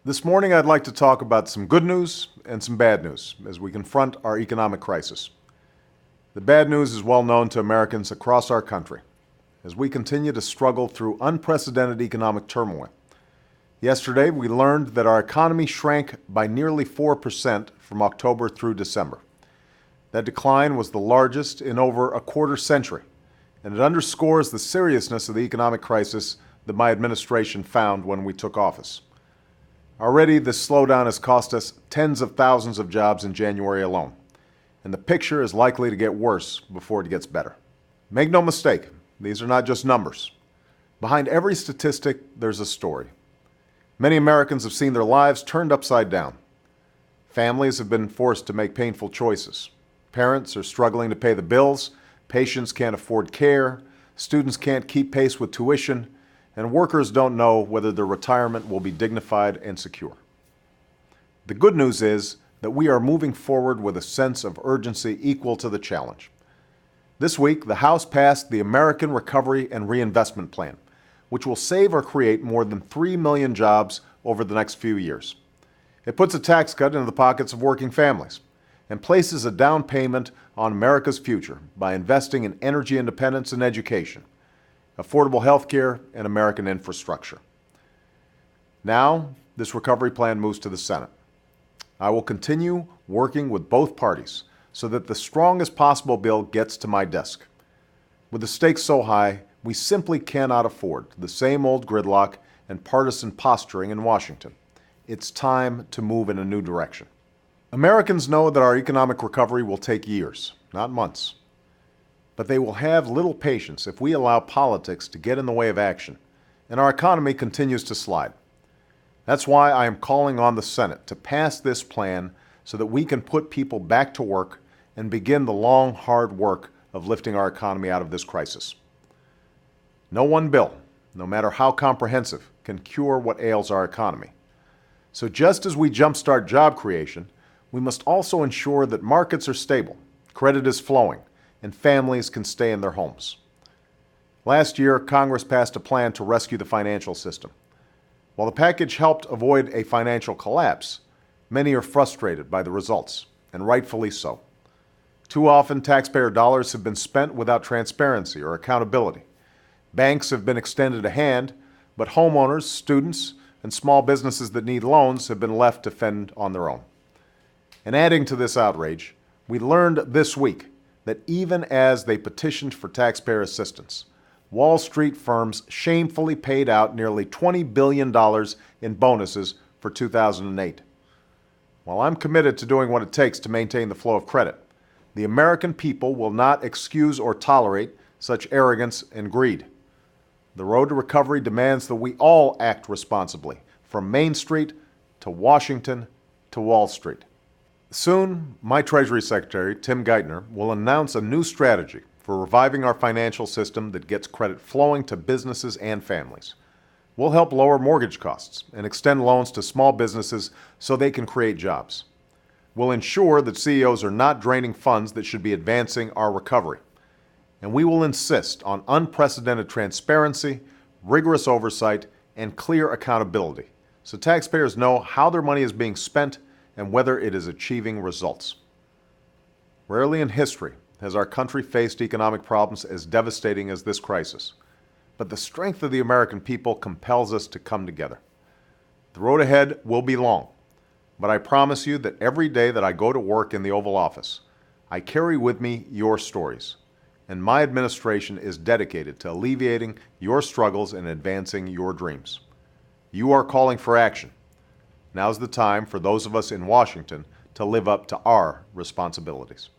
This morning, I'd like to talk about some good news and some bad news as we confront our economic crisis. The bad news is well known to Americans across our country as we continue to struggle through unprecedented economic turmoil. Yesterday, we learned that our economy shrank by nearly 4% from October through December. That decline was the largest in over a quarter century, and it underscores the seriousness of the economic crisis that my administration found when we took office. Already, this slowdown has cost us tens of thousands of jobs in January alone, and the picture is likely to get worse before it gets better. Make no mistake, these are not just numbers. Behind every statistic, there's a story. Many Americans have seen their lives turned upside down. Families have been forced to make painful choices. Parents are struggling to pay the bills, patients can't afford care, students can't keep pace with tuition, and workers don't know whether their retirement will be dignified and secure. The good news is that we are moving forward with a sense of urgency equal to the challenge. This week, the House passed the American Recovery and Reinvestment Plan, which will save or create more than 3 million jobs over the next few years. It puts a tax cut into the pockets of working families and places a down payment on America's future by investing in energy independence and education, affordable health care, and American infrastructure. Now, this recovery plan moves to the Senate. I will continue working with both parties so that the strongest possible bill gets to my desk. With the stakes so high, we simply cannot afford the same old gridlock and partisan posturing in Washington. It's time to move in a new direction. Americans know that our economic recovery will take years, not months. But they will have little patience if we allow politics to get in the way of action, and our economy continues to slide. That's why I am calling on the Senate to pass this plan so that we can put people back to work and begin the long, hard work of lifting our economy out of this crisis. No one bill, no matter how comprehensive, can cure what ails our economy. So just as we jumpstart job creation, we must also ensure that markets are stable, credit is flowing, and families can stay in their homes. Last year, Congress passed a plan to rescue the financial system. While the package helped avoid a financial collapse, many are frustrated by the results, and rightfully so. Too often, taxpayer dollars have been spent without transparency or accountability. Banks have been extended a hand, but homeowners, students, and small businesses that need loans have been left to fend on their own. And adding to this outrage, we learned this week that even as they petitioned for taxpayer assistance, Wall Street firms shamefully paid out nearly $20 billion in bonuses for 2008. While I'm committed to doing what it takes to maintain the flow of credit, the American people will not excuse or tolerate such arrogance and greed. The road to recovery demands that we all act responsibly, from Main Street to Washington to Wall Street. Soon, my Treasury Secretary, Tim Geithner, will announce a new strategy for reviving our financial system that gets credit flowing to businesses and families. We'll help lower mortgage costs and extend loans to small businesses so they can create jobs. We'll ensure that CEOs are not draining funds that should be advancing our recovery. And we will insist on unprecedented transparency, rigorous oversight, and clear accountability so taxpayers know how their money is being spent and whether it is achieving results. Rarely in history has our country faced economic problems as devastating as this crisis, but the strength of the American people compels us to come together. The road ahead will be long, but I promise you that every day that I go to work in the Oval Office, I carry with me your stories, and my administration is dedicated to alleviating your struggles and advancing your dreams. You are calling for action. Now's the time for those of us in Washington to live up to our responsibilities.